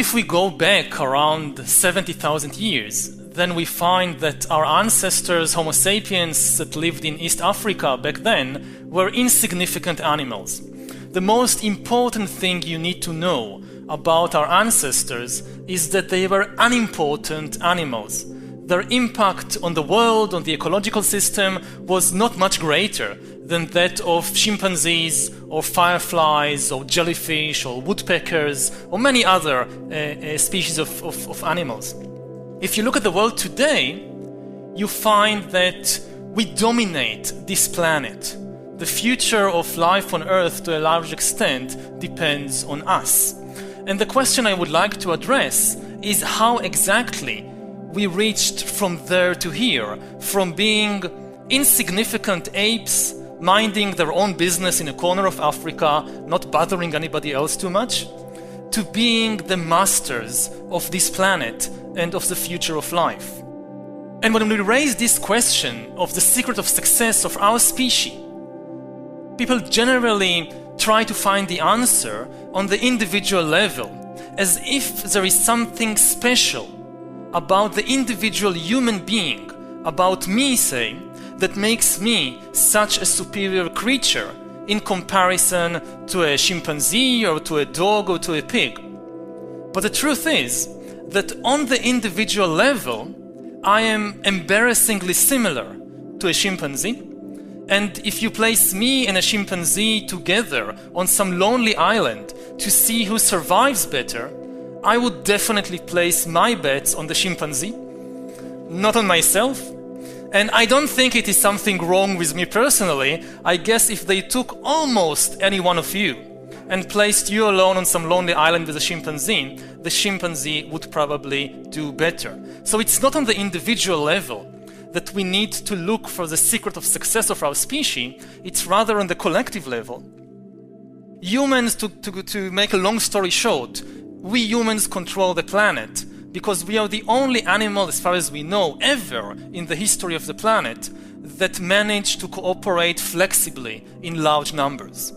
if we go back around 70,000 years, then we find that our ancestors, Homo sapiens, that lived in East Africa back then, were insignificant animals. The most important thing you need to know about our ancestors is that they were unimportant animals. Their impact on the world, on the ecological system, was not much greater than that of chimpanzees or fireflies or jellyfish or woodpeckers or many other species of animals. If you look at the world today, you find that we dominate this planet. The future of life on Earth, to a large extent, depends on us. And the question I would like to address is how exactly we reached from there to here, from being insignificant apes minding their own business in a corner of Africa, not bothering anybody else too much, to being the masters of this planet and of the future of life. And when we raise this question of the secret of success of our species, people generally try to find the answer on the individual level, as if there is something special about the individual human being, about me, say, that makes me such a superior creature in comparison to a chimpanzee or to a dog or to a pig. But the truth is that on the individual level, I am embarrassingly similar to a chimpanzee. And if you place me and a chimpanzee together on some lonely island to see who survives better, I would definitely place my bets on the chimpanzee, not on myself. And I don't think it is something wrong with me personally. I guess if they took almost any one of you and placed you alone on some lonely island with a the chimpanzee would probably do better. So it's not on the individual level that we need to look for the secret of success of our species, it's rather on the collective level. Humans, to make a long story short, we humans control the planet because we are the only animal, as far as we know, ever in the history of the planet that managed to cooperate flexibly in large numbers.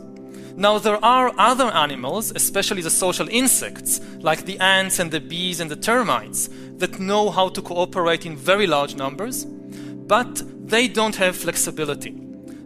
Now, there are other animals, especially the social insects, like the ants and the bees and the termites, that know how to cooperate in very large numbers, but they don't have flexibility.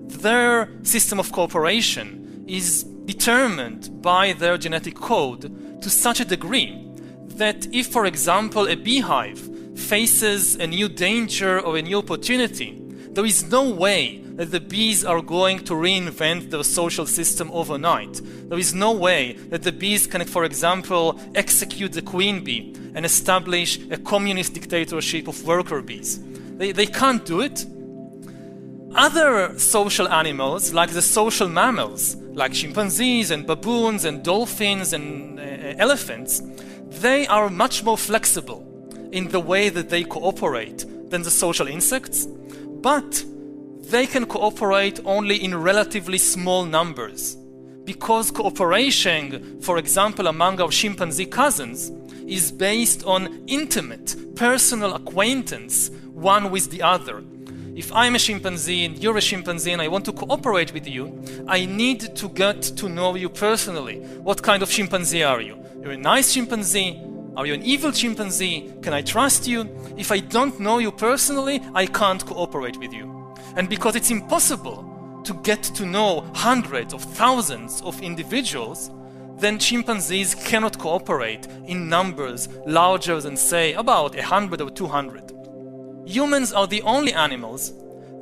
Their system of cooperation is determined by their genetic code to such a degree that if, for example, a beehive faces a new danger or a new opportunity, there is no way that the bees are going to reinvent their social system overnight. There is no way that the bees can, for example, execute the queen bee and establish a communist dictatorship of worker bees. They can't do it. Other social animals, like the social mammals, like chimpanzees and baboons and dolphins and elephants, they are much more flexible in the way that they cooperate than the social insects, but they can cooperate only in relatively small numbers, because cooperation, for example, among our chimpanzee cousins, is based on intimate, personal acquaintance one with the other. If I'm a chimpanzee and you're a chimpanzee and I want to cooperate with you, I need to get to know you personally. What kind of chimpanzee are you? You're a nice chimpanzee? Are you an evil chimpanzee? Can I trust you? If I don't know you personally, I can't cooperate with you. And because it's impossible to get to know hundreds of thousands of individuals, then chimpanzees cannot cooperate in numbers larger than, say, about 100 or 200. Humans are the only animals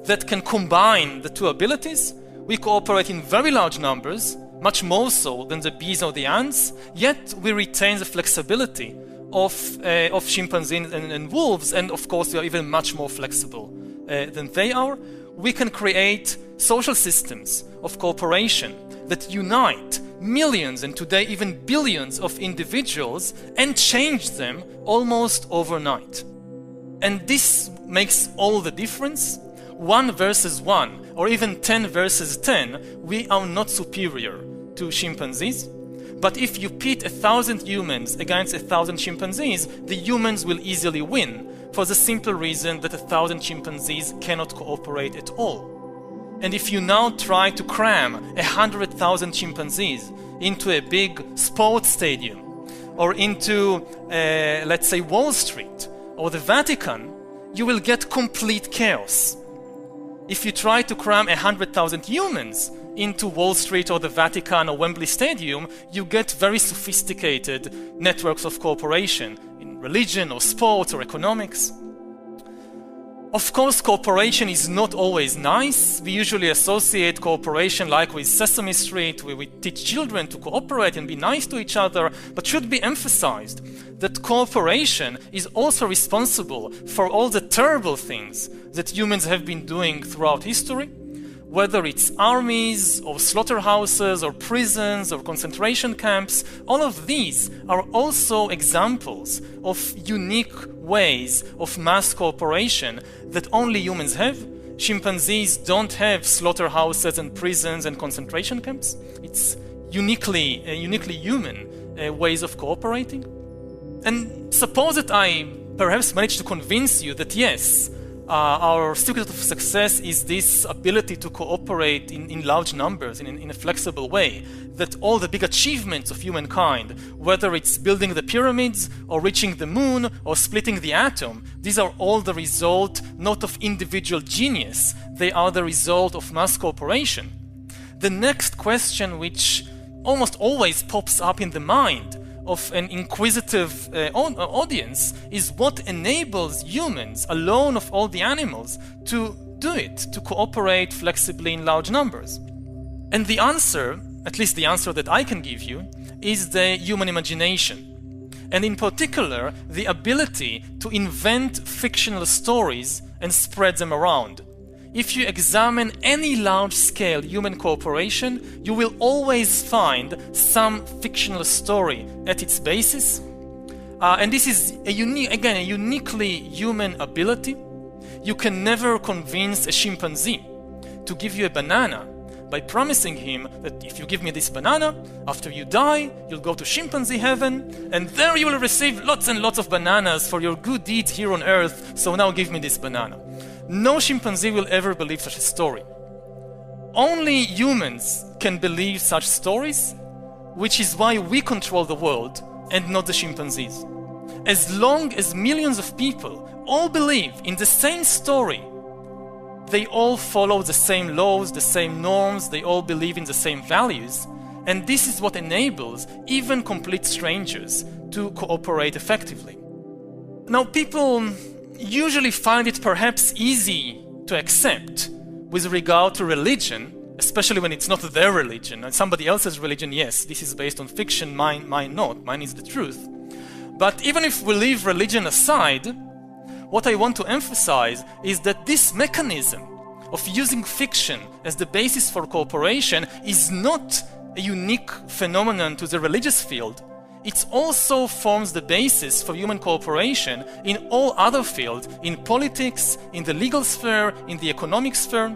that can combine the two abilities. We cooperate in very large numbers, much more so than the bees or the ants, yet we retain the flexibility of chimpanzees and wolves, and of course we are even much more flexible than they are. We can create social systems of cooperation that unite millions and today even billions of individuals and change them almost overnight. And this makes all the difference. 1 versus 1, or even 10 versus 10, we are not superior to chimpanzees. But if you pit 1,000 humans against 1,000 chimpanzees, the humans will easily win, for the simple reason that 1,000 chimpanzees cannot cooperate at all. And if you now try to cram 100,000 chimpanzees into a big sports stadium, or into, let's say, Wall Street or the Vatican, you will get complete chaos. If you try to cram 100,000 humans into Wall Street or the Vatican or Wembley Stadium, you get very sophisticated networks of cooperation in religion or sports or economics. Of course, cooperation is not always nice. We usually associate cooperation like with Sesame Street, where we teach children to cooperate and be nice to each other, but should be emphasized that cooperation is also responsible for all the terrible things that humans have been doing throughout history, whether it's armies or slaughterhouses or prisons or concentration camps. All of these are also examples of unique ways of mass cooperation that only humans have. Chimpanzees don't have slaughterhouses and prisons and concentration camps. It's uniquely human ways of cooperating. And suppose that I perhaps managed to convince you that yes, our secret of success is this ability to cooperate in large numbers, in a flexible way, that all the big achievements of humankind, whether it's building the pyramids or reaching the moon or splitting the atom, these are all the result not of individual genius, they are the result of mass cooperation. The next question, which almost always pops up in the mind of an inquisitive audience, is what enables humans, alone of all the animals, to do it, to cooperate flexibly in large numbers. And the answer, at least the answer that I can give you, is the human imagination. And in particular, the ability to invent fictional stories and spread them around. If you examine any large-scale human cooperation, you will always find some fictional story at its basis. And this is a uniquely human ability. You can never convince a chimpanzee to give you a banana by promising him that if you give me this banana, after you die, you'll go to chimpanzee heaven, and there you will receive lots and lots of bananas for your good deeds here on earth, so now give me this banana. No chimpanzee will ever believe such a story. Only humans can believe such stories, which is why we control the world and not the chimpanzees. As long as millions of people all believe in the same story, they all follow the same laws, the same norms, they all believe in the same values, and this is what enables even complete strangers to cooperate effectively. Now, people usually find it perhaps easy to accept with regard to religion, especially when it's not their religion. And somebody else's religion, yes, this is based on fiction, mine not, mine is the truth. But even if we leave religion aside, what I want to emphasize is that this mechanism of using fiction as the basis for cooperation is not a unique phenomenon to the religious field. It also forms the basis for human cooperation in all other fields, in politics, in the legal sphere, in the economic sphere.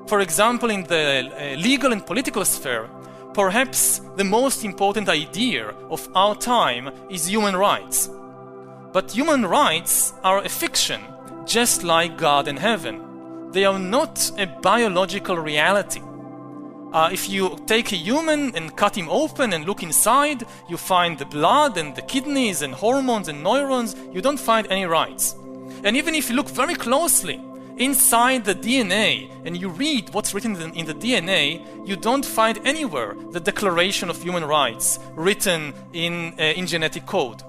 For example, in the legal and political sphere, perhaps the most important idea of our time is human rights. But human rights are a fiction, just like God and heaven. They are not a biological reality. If you take a human and cut him open and look inside, you find the blood and the kidneys and hormones and neurons. You don't find any rights. And even if you look very closely inside the DNA and you read what's written in the DNA, you don't find anywhere the Declaration of Human Rights written in genetic code.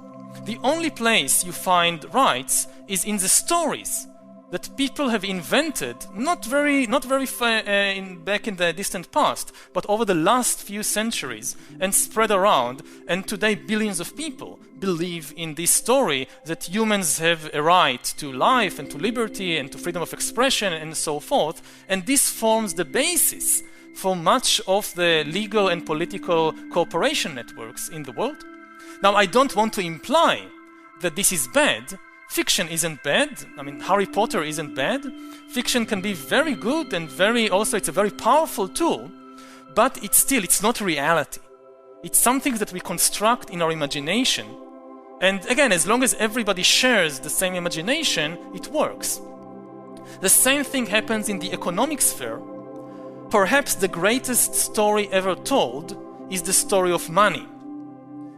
The only place you find rights is in the stories that people have invented, not very back in the distant past, but over the last few centuries, and spread around. And today, billions of people believe in this story that humans have a right to life and to liberty and to freedom of expression and so forth. And this forms the basis for much of the legal and political cooperation networks in the world. Now, I don't want to imply that this is bad. Fiction isn't bad. I mean, Harry Potter isn't bad. Fiction can be very good and it's a very powerful tool, but it's not reality. It's something that we construct in our imagination. And again, as long as everybody shares the same imagination, it works. The same thing happens in the economic sphere. Perhaps the greatest story ever told is the story of money.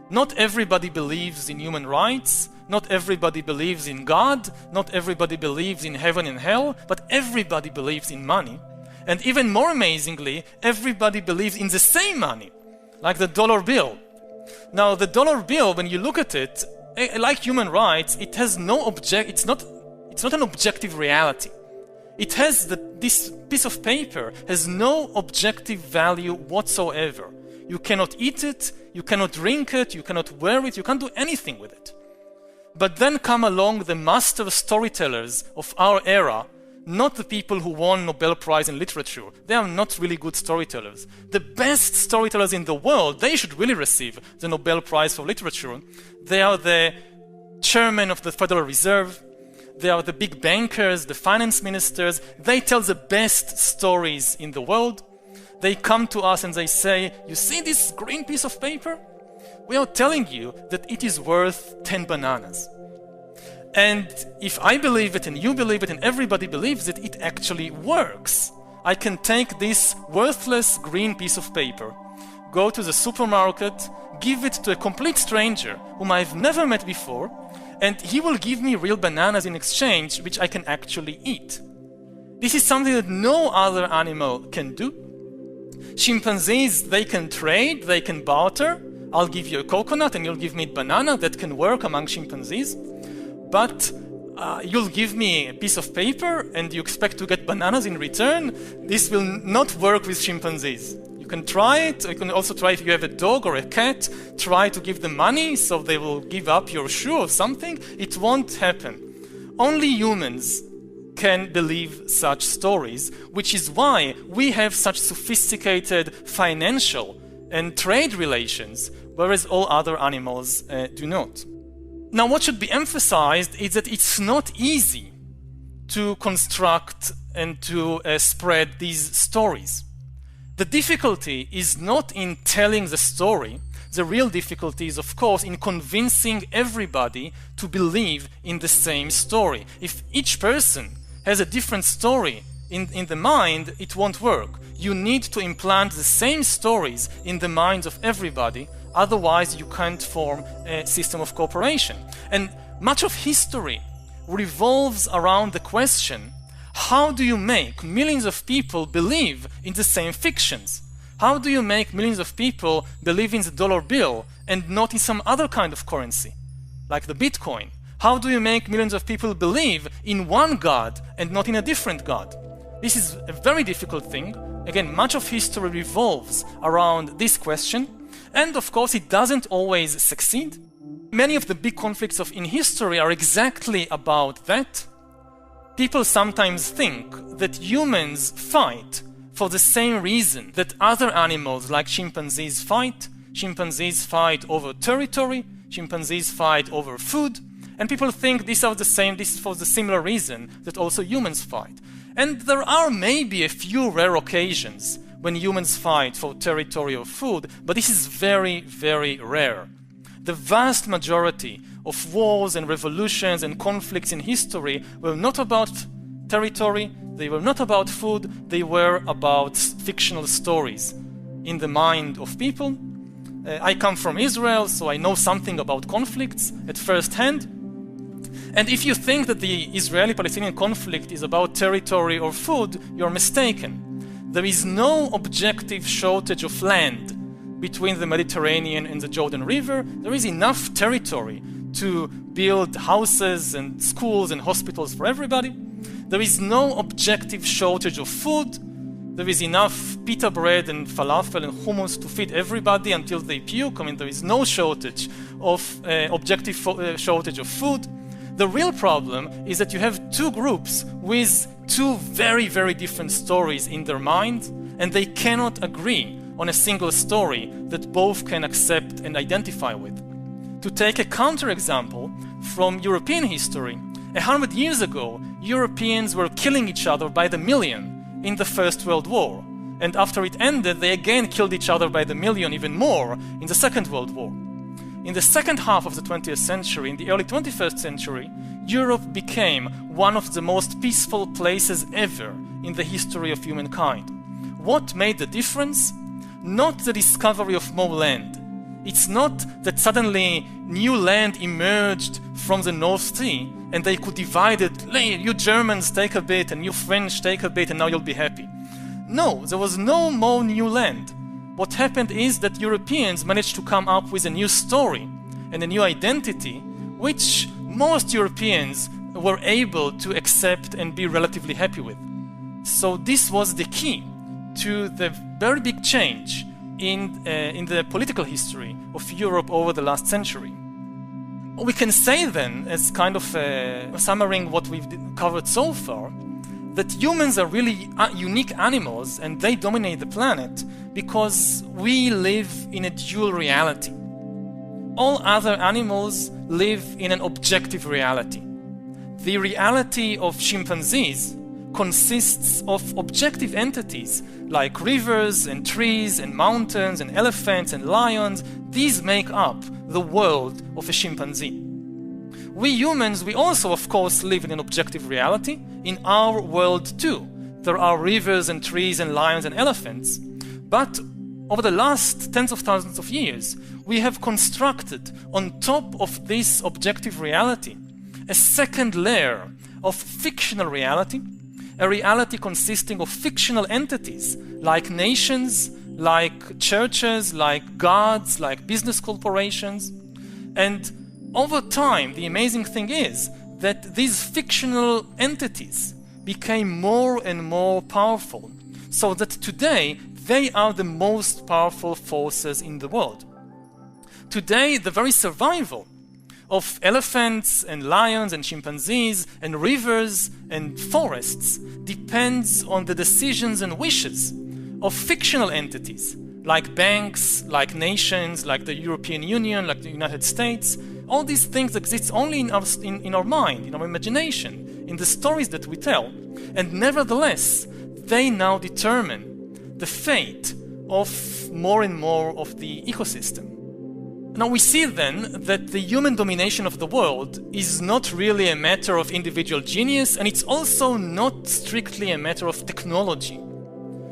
Not everybody believes in human rights, not everybody believes in God, not everybody believes in heaven and hell, but everybody believes in money. And even more amazingly, everybody believes in the same money, like the dollar bill. Now, the dollar bill, when you look at it, like human rights, it has no it's not an objective reality. It has this piece of paper has no objective value whatsoever. You cannot eat it, you cannot drink it, you cannot wear it, you can't do anything with it. But then come along the master storytellers of our era, not the people who won Nobel Prize in literature. They are not really good storytellers. The best storytellers in the world, they should really receive the Nobel Prize for literature. They are the chairman of the Federal Reserve. They are the big bankers, the finance ministers. They tell the best stories in the world. They come to us and they say, you see this green piece of paper? We are telling you that it is worth 10 bananas. And if I believe it and you believe it and everybody believes it, it actually works. I can take this worthless green piece of paper, go to the supermarket, give it to a complete stranger whom I've never met before, and he will give me real bananas in exchange, which I can actually eat. This is something that no other animal can do. Chimpanzees, they can trade, they can barter. I'll give you a coconut and you'll give me a banana. That can work among chimpanzees. But you'll give me a piece of paper and you expect to get bananas in return. This will not work with chimpanzees. You can try it. You can also try if you have a dog or a cat. Try to give them money so they will give up your shoe or something. It won't happen. Only humans can believe such stories, which is why we have such sophisticated financial and trade relations, whereas all other animals do not. Now, what should be emphasized is that it's not easy to construct and to spread these stories. The difficulty is not in telling the story. The real difficulty is, of course, in convincing everybody to believe in the same story. If each person has a different story in the mind, it won't work. You need to implant the same stories in the minds of everybody. Otherwise, you can't form a system of cooperation. And much of history revolves around the question, how do you make millions of people believe in the same fictions? How do you make millions of people believe in the dollar bill and not in some other kind of currency, like the Bitcoin? How do you make millions of people believe in one God and not in a different God? This is a very difficult thing. Again, much of history revolves around this question. And of course, it doesn't always succeed. Many of the big conflicts in history are exactly about that. People sometimes think that humans fight for the same reason that other animals like chimpanzees fight. Chimpanzees fight over territory. Chimpanzees fight over food. And people think this is for the similar reason that also humans fight. And there are maybe a few rare occasions when humans fight for territory or food, but this is very, very rare. The vast majority of wars and revolutions and conflicts in history were not about territory, they were not about food, they were about fictional stories in the mind of people. I come from Israel, so I know something about conflicts at first hand. And if you think that the Israeli-Palestinian conflict is about territory or food, you're mistaken. There is no objective shortage of land between the Mediterranean and the Jordan River. There is enough territory to build houses and schools and hospitals for everybody. There is no objective shortage of food. There is enough pita bread and falafel and hummus to feed everybody until they puke. I mean, there is no shortage of objective shortage of food. The real problem is that you have two groups with two very, very different stories in their minds, and they cannot agree on a single story that both can accept and identify with. To take a counterexample from European history, 100 years ago, Europeans were killing each other by the million in the First World War. And after it ended, they again killed each other by the million, even more, in the Second World War. In the second half of the 20th century, in the early 21st century, Europe became one of the most peaceful places ever in the history of humankind. What made the difference? Not the discovery of more land, It's not that suddenly new land emerged from the North Sea and they could divide it. You Germans take a bit and you French take a bit and now you'll be happy. No, there was no more new land. What happened is that Europeans managed to come up with a new story and a new identity, which most Europeans were able to accept and be relatively happy with. So this was the key to the very big change in the political history of Europe over the last century. We can say then, as kind of summarizing what we've covered so far, that humans are really unique animals and they dominate the planet because we live in a dual reality. All other animals live in an objective reality. The reality of chimpanzees consists of objective entities like rivers and trees and mountains and elephants and lions. These make up the world of a chimpanzee. We humans, we also of course live in an objective reality. In our world too, there are rivers and trees and lions and elephants. But over the last tens of thousands of years, we have constructed on top of this objective reality a second layer of fictional reality, a reality consisting of fictional entities like nations, like churches, like gods, like business corporations. And over time, the amazing thing is that these fictional entities became more and more powerful, so that today they are the most powerful forces in the world. Today, the very survival of elephants and lions and chimpanzees and rivers and forests depends on the decisions and wishes of fictional entities like banks, like nations, like the European Union, like the United States. All these things exist only in our mind, in our imagination, in the stories that we tell. And nevertheless, they now determine the fate of more and more of the ecosystem. Now we see then that the human domination of the world is not really a matter of individual genius, and it's also not strictly a matter of technology.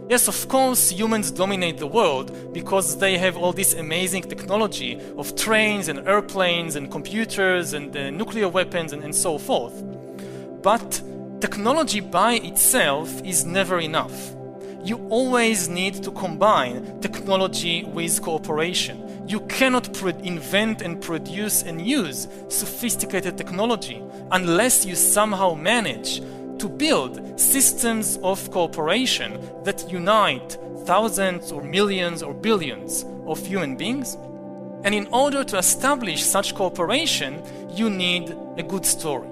Yes, of course, humans dominate the world because they have all this amazing technology of trains and airplanes and computers and nuclear weapons and so forth. But technology by itself is never enough. You always need to combine technology with cooperation. You cannot invent and produce and use sophisticated technology unless you somehow manage to build systems of cooperation that unite thousands or millions or billions of human beings. And in order to establish such cooperation, you need a good story.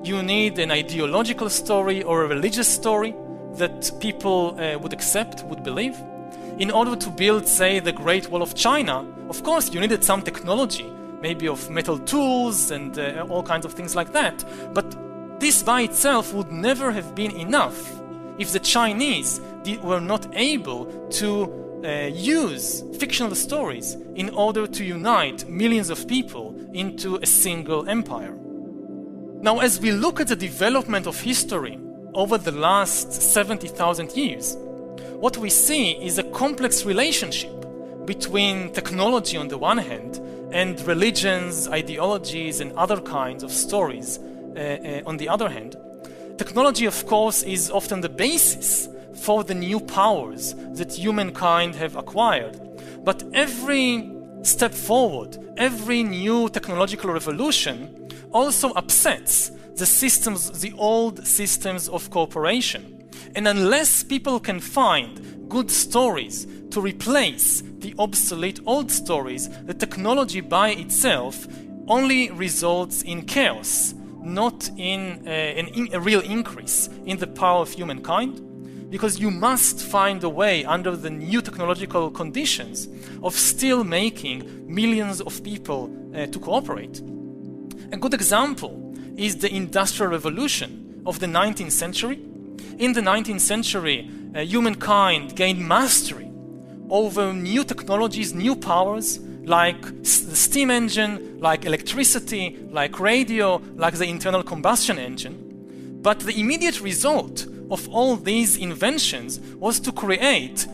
You need an ideological story or a religious story that people would accept, would believe. In order to build, say, the Great Wall of China, of course, you needed some technology, maybe of metal tools and all kinds of things like that. But this by itself would never have been enough if the Chinese were not able to use fictional stories in order to unite millions of people into a single empire. Now, as we look at the development of history over the last 70,000 years, what we see is a complex relationship between technology on the one hand and religions, ideologies, and other kinds of stories on the other hand. Technology, of course, is often the basis for the new powers that humankind have acquired. But every step forward, every new technological revolution also upsets the systems, the old systems of cooperation. And unless people can find good stories to replace the obsolete old stories, the technology by itself only results in chaos, not in a real increase in the power of humankind. Because you must find a way under the new technological conditions of still making millions of people to cooperate. A good example is the Industrial Revolution of the 19th century. In the 19th century, humankind gained mastery over new technologies, new powers, like the steam engine, like electricity, like radio, like the internal combustion engine. But the immediate result of all these inventions was to create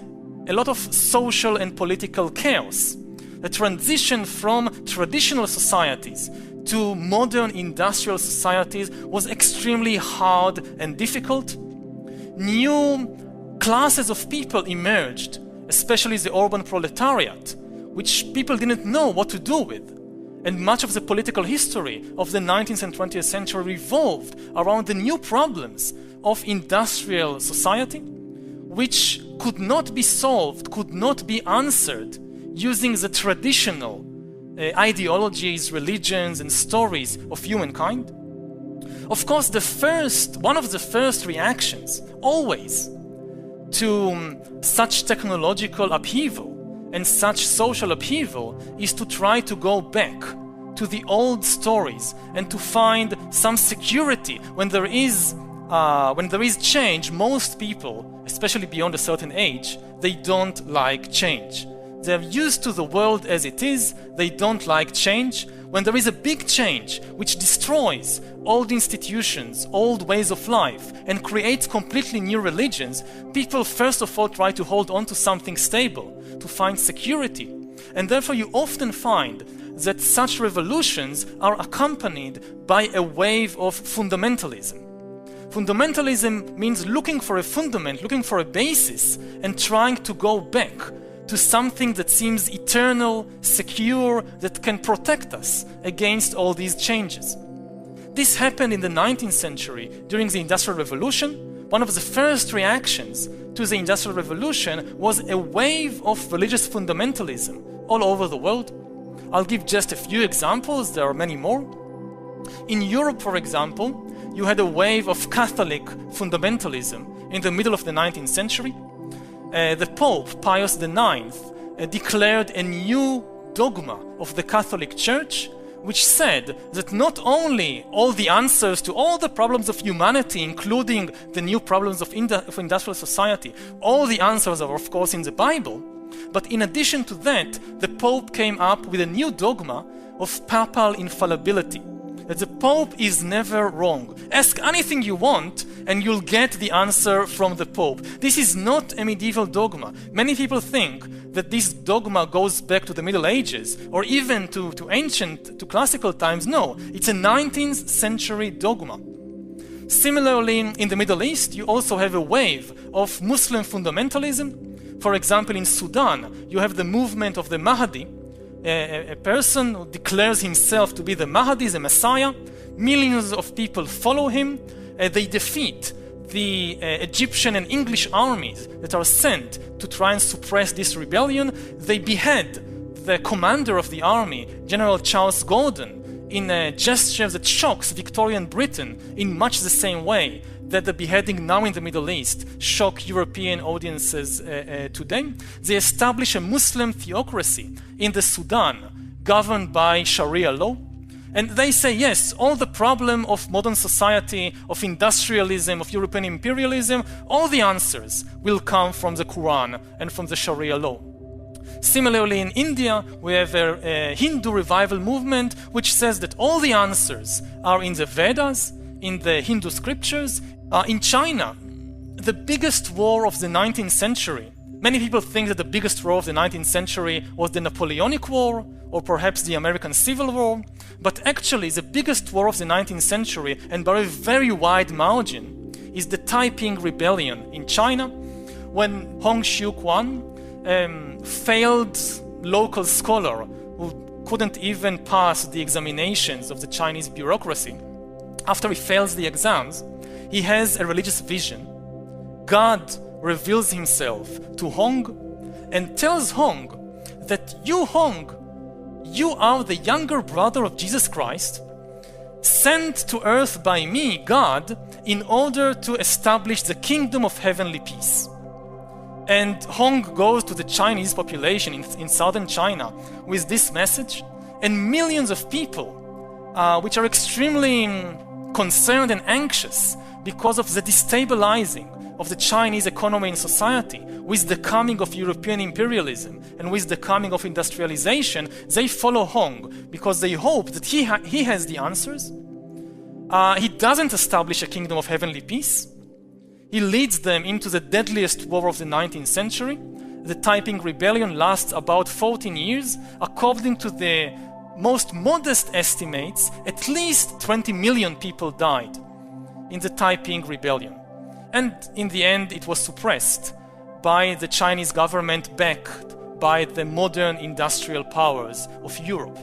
a lot of social and political chaos. The transition from traditional societies to modern industrial societies was extremely hard and difficult. New classes of people emerged, especially the urban proletariat, which people didn't know what to do with. And much of the political history of the 19th and 20th century revolved around the new problems of industrial society, which could not be solved, could not be answered using the traditional ideologies, religions, and stories of humankind. Of course, one of the first reactions, always, to such technological upheaval and such social upheaval is to try to go back to the old stories and to find some security. When there is change, most people, especially beyond a certain age, they don't like change. They're used to the world as it is, they don't like change. When there is a big change which destroys old institutions, old ways of life, and creates completely new religions, people first of all try to hold on to something stable, to find security. And therefore you often find that such revolutions are accompanied by a wave of fundamentalism. Fundamentalism means looking for a fundament, looking for a basis, and trying to go back to something that seems eternal, secure, that can protect us against all these changes. This happened in the 19th century during the Industrial Revolution. One of the first reactions to the Industrial Revolution was a wave of religious fundamentalism all over the world. I'll give just a few examples, there are many more. In Europe, for example, you had a wave of Catholic fundamentalism in the middle of the 19th century. The Pope, Pius IX, declared a new dogma of the Catholic Church, which said that not only all the answers to all the problems of humanity, including the new problems of industrial society, all the answers are of course in the Bible, but in addition to that, the Pope came up with a new dogma of papal infallibility. That the Pope is never wrong. Ask anything you want and you'll get the answer from the Pope. This is not a medieval dogma. Many people think that this dogma goes back to the Middle Ages or even to classical times. No, it's a 19th century dogma. Similarly, in the Middle East, you also have a wave of Muslim fundamentalism. For example, in Sudan, you have the movement of the Mahdi, a person who declares himself to be the Mahdi, the Messiah. Millions of people follow him. They defeat the Egyptian and English armies that are sent to try and suppress this rebellion. They behead the commander of the army, General Charles Gordon, in a gesture that shocks Victorian Britain in much the same way that the beheading now in the Middle East shock European audiences today. They establish a Muslim theocracy in the Sudan, governed by Sharia law. And they say, yes, all the problem of modern society, of industrialism, of European imperialism, all the answers will come from the Quran and from the Sharia law. Similarly, in India, we have a Hindu revival movement which says that all the answers are in the Vedas, in the Hindu scriptures. In China, the biggest war of the 19th century, many people think that the biggest war of the 19th century was the Napoleonic War or perhaps the American Civil War, but actually the biggest war of the 19th century, and by a very wide margin, is the Taiping Rebellion in China, when Hong Xiuquan, failed local scholar who couldn't even pass the examinations of the Chinese bureaucracy. After he fails the exams, he has a religious vision. God reveals himself to Hong and tells Hong that you, Hong, you are the younger brother of Jesus Christ, sent to earth by me, God, in order to establish the kingdom of heavenly peace. And Hong goes to the Chinese population in southern China with this message, and millions of people, which are extremely concerned and anxious because of the destabilizing of the Chinese economy and society with the coming of European imperialism and with the coming of industrialization, they follow Hong because they hope that he has the answers. He doesn't establish a kingdom of heavenly peace. He leads them into the deadliest war of the 19th century, the Taiping Rebellion lasts about 14 years. According to the most modest estimates, at least 20 million people died in the Taiping Rebellion. And in the end, it was suppressed by the Chinese government, backed by the modern industrial powers of Europe.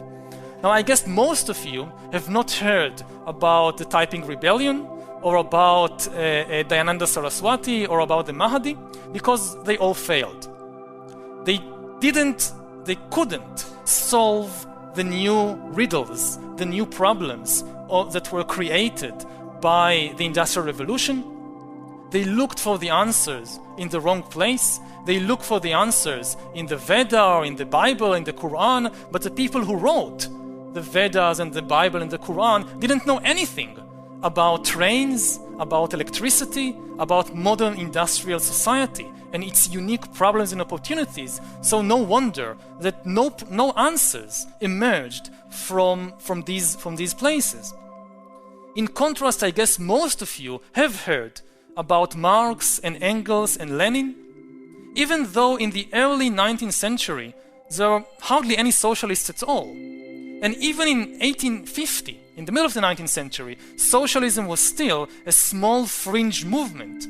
Now, I guess most of you have not heard about the Taiping Rebellion or about Dayananda Saraswati or about the Mahdi, because they all failed. They couldn't solve the new riddles, the new problems that were created by the Industrial Revolution. They looked for the answers in the wrong place. They looked for the answers in the Veda or in the Bible, in the Quran, but the people who wrote the Vedas and the Bible and the Quran didn't know anything about trains, about electricity, about modern industrial society and its unique problems and opportunities. So no wonder that no answers emerged from these places. In contrast, I guess most of you have heard about Marx and Engels and Lenin, even though in the early 19th century there were hardly any socialists at all. And even in 1850, in the middle of the 19th century, socialism was still a small fringe movement.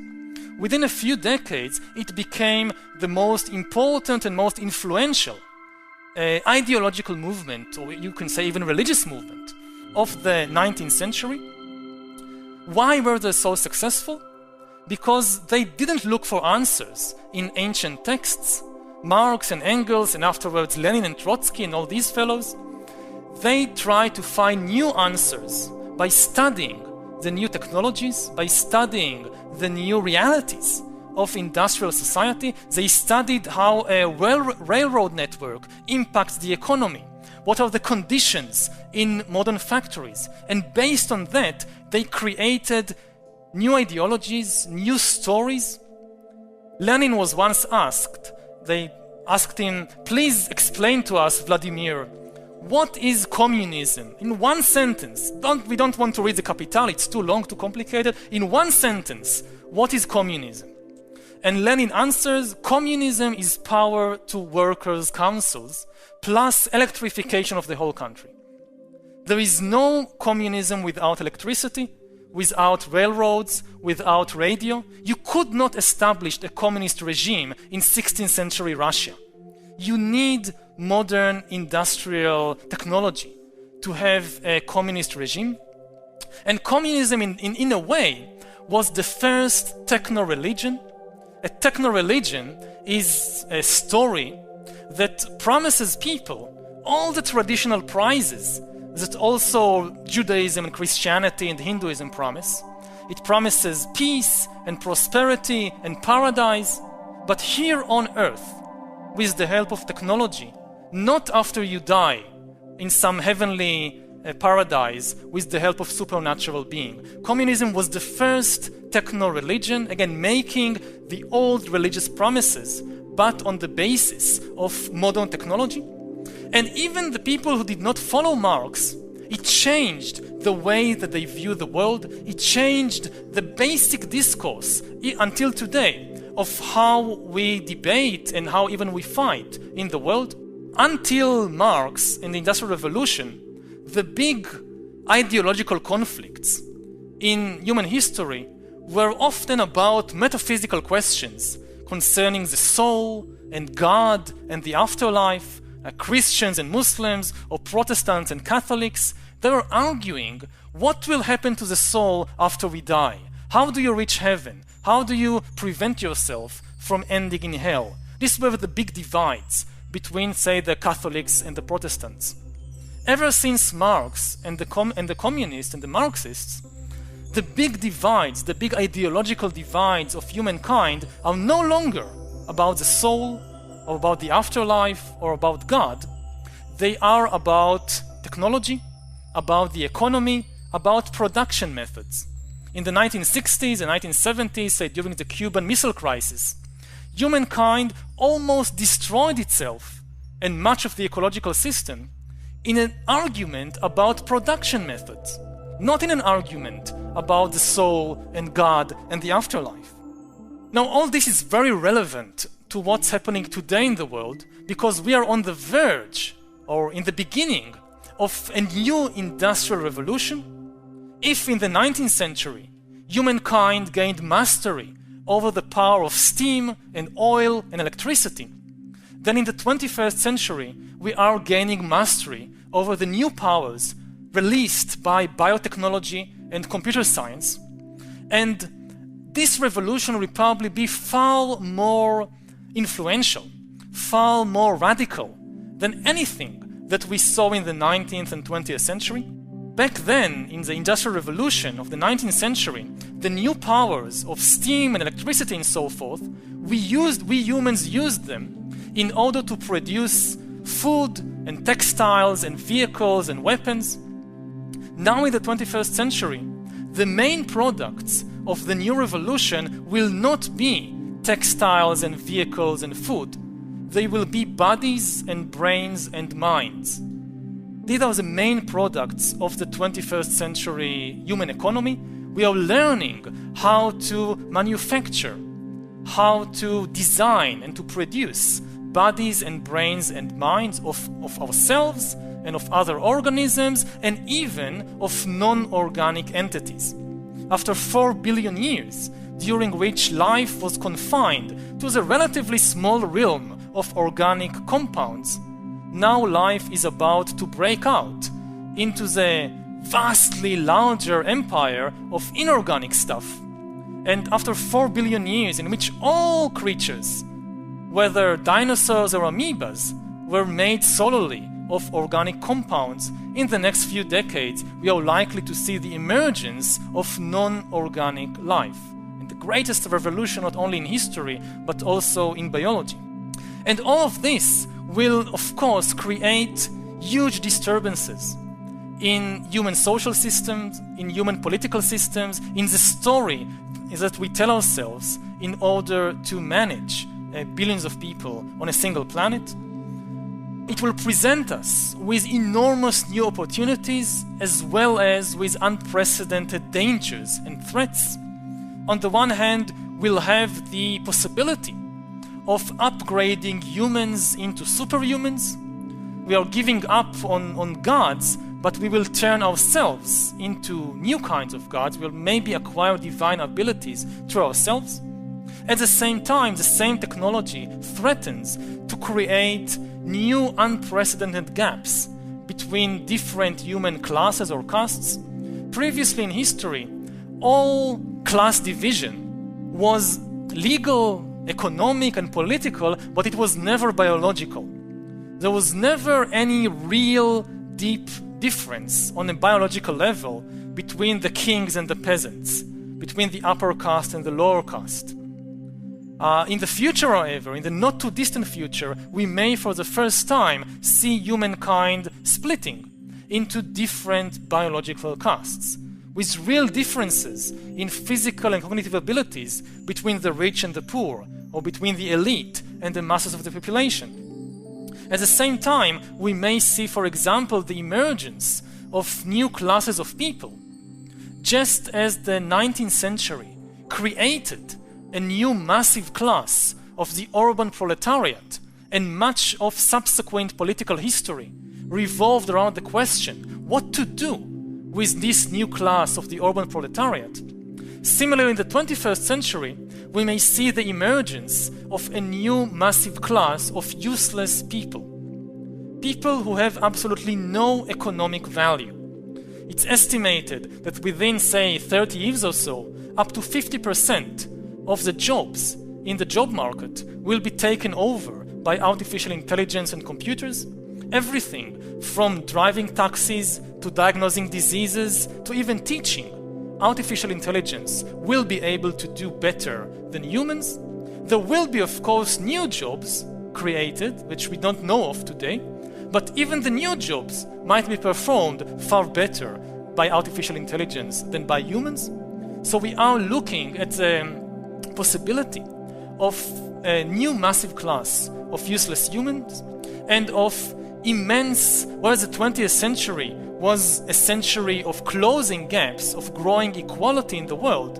Within a few decades, it became the most important and most influential ideological movement, or you can say even religious movement, of the 19th century. Why were they so successful? Because they didn't look for answers in ancient texts. Marx and Engels, and afterwards Lenin and Trotsky and all these fellows, they tried to find new answers by studying the new technologies, by studying the new realities of industrial society. They studied how a railroad network impacts the economy. What are the conditions in modern factories? And based on that, they created new ideologies, new stories. Lenin was once asked, they asked him, please explain to us, Vladimir, what is communism? In one sentence. We don't want to read the Capital, it's too long, too complicated. In one sentence, what is communism? And Lenin answers, communism is power to workers' councils plus electrification of the whole country. There is no communism without electricity, without railroads, without radio. You could not establish a communist regime in 16th century Russia. You need modern industrial technology to have a communist regime. And communism, in a way, was the first techno-religion. A techno-religion is a story that promises people all the traditional prizes that also Judaism and Christianity and Hinduism promise. It promises peace and prosperity and paradise, but here on earth, with the help of technology, not after you die in some heavenly paradise with the help of supernatural being. Communism was the first techno-religion, again making the old religious promises, but on the basis of modern technology. And even the people who did not follow Marx, it changed the way that they view the world. It changed the basic discourse until today of how we debate and how even we fight in the world. Until Marx and the Industrial Revolution, the big ideological conflicts in human history were often about metaphysical questions concerning the soul and God and the afterlife. Christians and Muslims or Protestants and Catholics, they were arguing what will happen to the soul after we die. How do you reach heaven? How do you prevent yourself from ending in hell? These were the big divides between, say, the Catholics and the Protestants. Ever since Marx and the communists and the Marxists, the big divides, the big ideological divides of humankind are no longer about the soul, or about the afterlife, or about God. They are about technology, about the economy, about production methods. In the 1960s and 1970s, say during the Cuban Missile Crisis, humankind almost destroyed itself and much of the ecological system in an argument about production methods, not in an argument about the soul and God and the afterlife. Now, all this is very relevant to what's happening today in the world, because we are on the verge, or in the beginning, of a new industrial revolution. If in the 19th century humankind gained mastery over the power of steam and oil and electricity, then in the 21st century we are gaining mastery over the new powers released by biotechnology and computer science. And this revolution will probably be far more influential, far more radical than anything that we saw in the 19th and 20th century. Back then, in the Industrial Revolution of the 19th century, the new powers of steam and electricity and so forth, we humans used them in order to produce food and textiles and vehicles and weapons. Now in the 21st century, the main products of the new revolution will not be textiles and vehicles and food. They will be bodies and brains and minds. These are the main products of the 21st century human economy. We are learning how to manufacture, how to design and to produce bodies and brains and minds of ourselves and of other organisms and even of non-organic entities. After 4 billion years, during which life was confined to the relatively small realm of organic compounds, now life is about to break out into the vastly larger empire of inorganic stuff. And after 4 billion years in which all creatures, whether dinosaurs or amoebas, were made solely of organic compounds, in the next few decades we are likely to see the emergence of non-organic life. And the greatest revolution not only in history but also in biology. And all of this will, of course, create huge disturbances in human social systems, in human political systems, in the story that we tell ourselves in order to manage billions of people on a single planet. It will present us with enormous new opportunities as well as with unprecedented dangers and threats. On the one hand, we'll have the possibility of upgrading humans into superhumans. We are giving up on gods, but we will turn ourselves into new kinds of gods. We'll maybe acquire divine abilities through ourselves. At the same time, the same technology threatens to create new unprecedented gaps between different human classes or castes. Previously in history, all class division was legal, economic and political, but it was never biological. There was never any real deep difference on a biological level between the kings and the peasants, between the upper caste and the lower caste. In the future, however, in the not too distant future, we may for the first time see humankind splitting into different biological castes, with real differences in physical and cognitive abilities between the rich and the poor, or between the elite and the masses of the population. At the same time, we may see, for example, the emergence of new classes of people, just as the 19th century created a new massive class of the urban proletariat, and much of subsequent political history revolved around the question what to do with this new class of the urban proletariat. Similarly, in the 21st century, we may see the emergence of a new massive class of useless people. People who have absolutely no economic value. It's estimated that within, say, 30 years or so, up to 50% of the jobs in the job market will be taken over by artificial intelligence and computers. Everything from driving taxis to diagnosing diseases to even teaching, artificial intelligence will be able to do better than humans. There will be, of course, new jobs created, which we don't know of today, but even the new jobs might be performed far better by artificial intelligence than by humans. So we are looking at the possibility of a new massive class of useless humans and of immense, whereas the 20th century was a century of closing gaps, of growing equality in the world,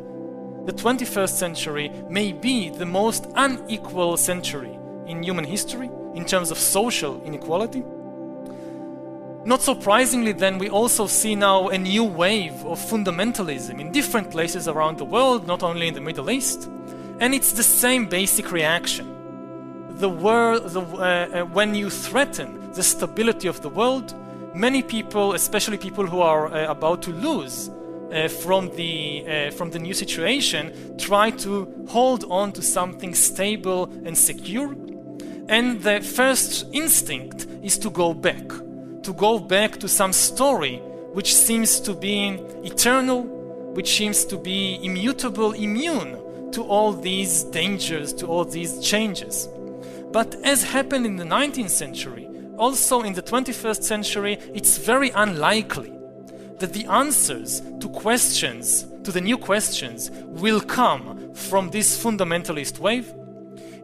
the 21st century may be the most unequal century in human history in terms of social inequality. Not surprisingly, then, we also see now a new wave of fundamentalism in different places around the world, not only in the Middle East, and it's the same basic reaction. When you threaten the stability of the world, many people, especially people who are about to lose from the new situation, try to hold on to something stable and secure, and the first instinct is to go back to some story which seems to be eternal, which seems to be immutable, immune to all these dangers, to all these changes. But as happened in the 19th century, also in the 21st century, it's very unlikely that the answers to questions, to the new questions, will come from this fundamentalist wave.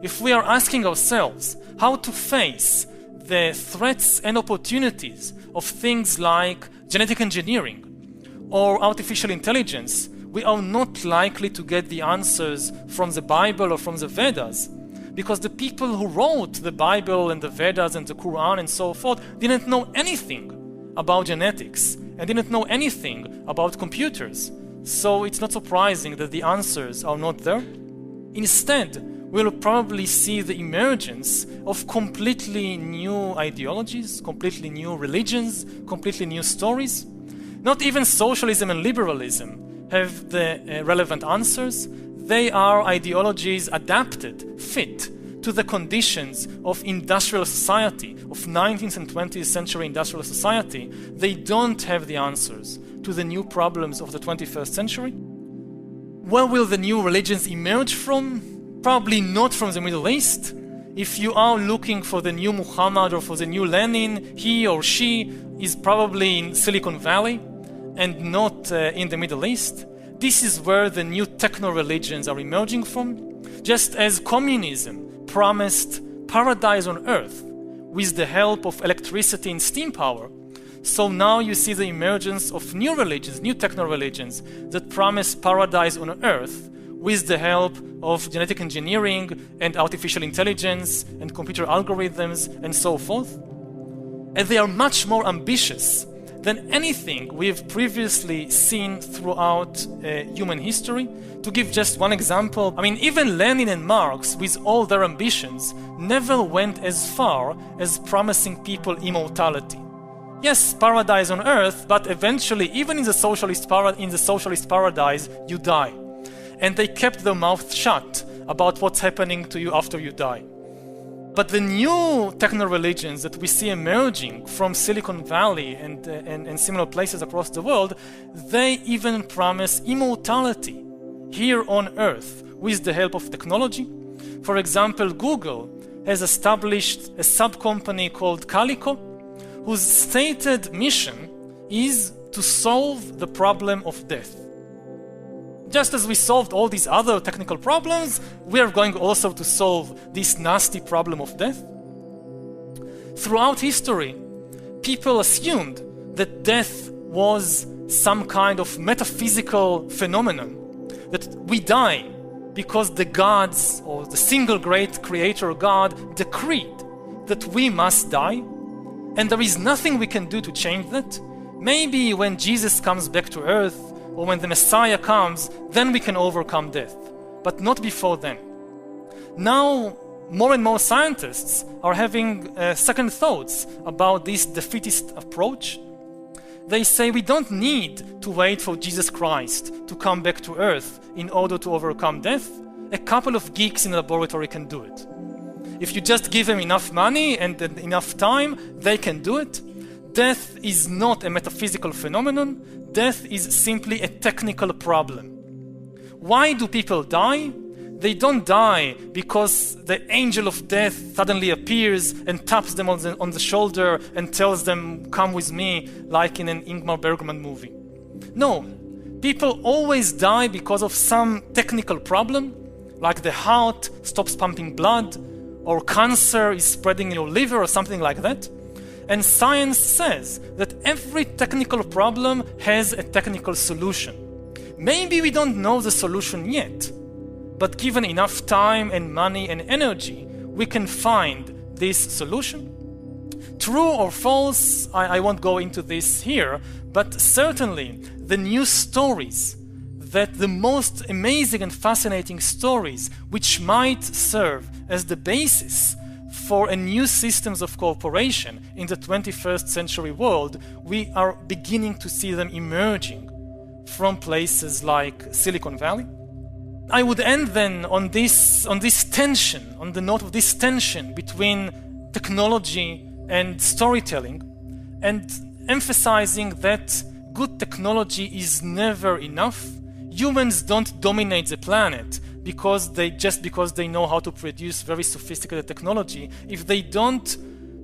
If we are asking ourselves how to face the threats and opportunities of things like genetic engineering or artificial intelligence, we are not likely to get the answers from the Bible or from the Vedas, because the people who wrote the Bible and the Vedas and the Quran and so forth didn't know anything about genetics and didn't know anything about computers. So it's not surprising that the answers are not there. Instead, we'll probably see the emergence of completely new ideologies, completely new religions, completely new stories. Not even socialism and liberalism have the relevant answers. They are ideologies adapted, fit to the conditions of industrial society, of 19th and 20th century industrial society. They don't have the answers to the new problems of the 21st century. Where will the new religions emerge from? Probably not from the Middle East. If you are looking for the new Muhammad or for the new Lenin, he or she is probably in Silicon Valley and not in the Middle East. This is where the new techno-religions are emerging from. Just as communism promised paradise on earth with the help of electricity and steam power, so now you see the emergence of new religions, new techno-religions that promise paradise on earth with the help of genetic engineering and artificial intelligence and computer algorithms and so forth. And they are much more ambitious than anything we've previously seen throughout human history. To give just one example, even Lenin and Marx, with all their ambitions, never went as far as promising people immortality. Yes, paradise on earth, but eventually, even in the socialist paradise, you die. And they kept their mouth shut about what's happening to you after you die. But the new techno-religions that we see emerging from Silicon Valley and similar places across the world, they even promise immortality here on Earth with the help of technology. For example, Google has established a sub-company called Calico, whose stated mission is to solve the problem of death. Just as we solved all these other technical problems, we are going also to solve this nasty problem of death. Throughout history, people assumed that death was some kind of metaphysical phenomenon, that we die because the gods or the single great creator God decreed that we must die, and there is nothing we can do to change that. Maybe when Jesus comes back to earth, or when the Messiah comes, then we can overcome death, but not before then. Now, more and more scientists are having second thoughts about this defeatist approach. They say we don't need to wait for Jesus Christ to come back to earth in order to overcome death. A couple of geeks in a laboratory can do it. If you just give them enough money and enough time, they can do it. Death is not a metaphysical phenomenon. Death is simply a technical problem. Why do people die? They don't die because the angel of death suddenly appears and taps them on the shoulder and tells them, "Come with me," like in an Ingmar Bergman movie. No, people always die because of some technical problem, like the heart stops pumping blood, or cancer is spreading in your liver, or something like that. And science says that every technical problem has a technical solution. Maybe we don't know the solution yet, but given enough time and money and energy, we can find this solution. True or false, I won't go into this here, but certainly the new stories, that the most amazing and fascinating stories which might serve as the basis for a new systems of cooperation in the 21st century world, we are beginning to see them emerging from places like Silicon Valley. I would end then on this tension, on the note of this tension between technology and storytelling, and emphasizing that good technology is never enough. Humans don't dominate the planet because they know how to produce very sophisticated technology. If they don't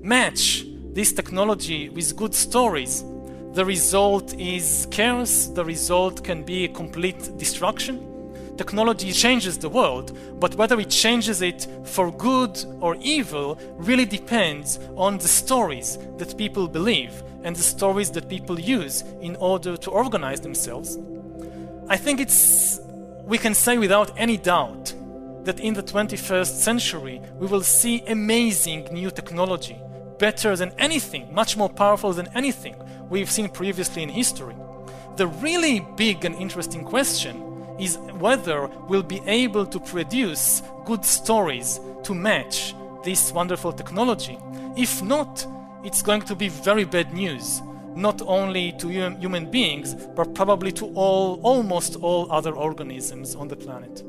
match this technology with good stories, the result is chaos. The result can be a complete destruction. Technology changes the world, but whether it changes it for good or evil really depends on the stories that people believe and the stories that people use in order to organize themselves. I think we can say without any doubt that in the 21st century we will see amazing new technology, better than anything, much more powerful than anything we've seen previously in history. The really big and interesting question is whether we'll be able to produce good stories to match this wonderful technology. If not, it's going to be very bad news, not only to human beings, but probably to almost all other organisms on the planet.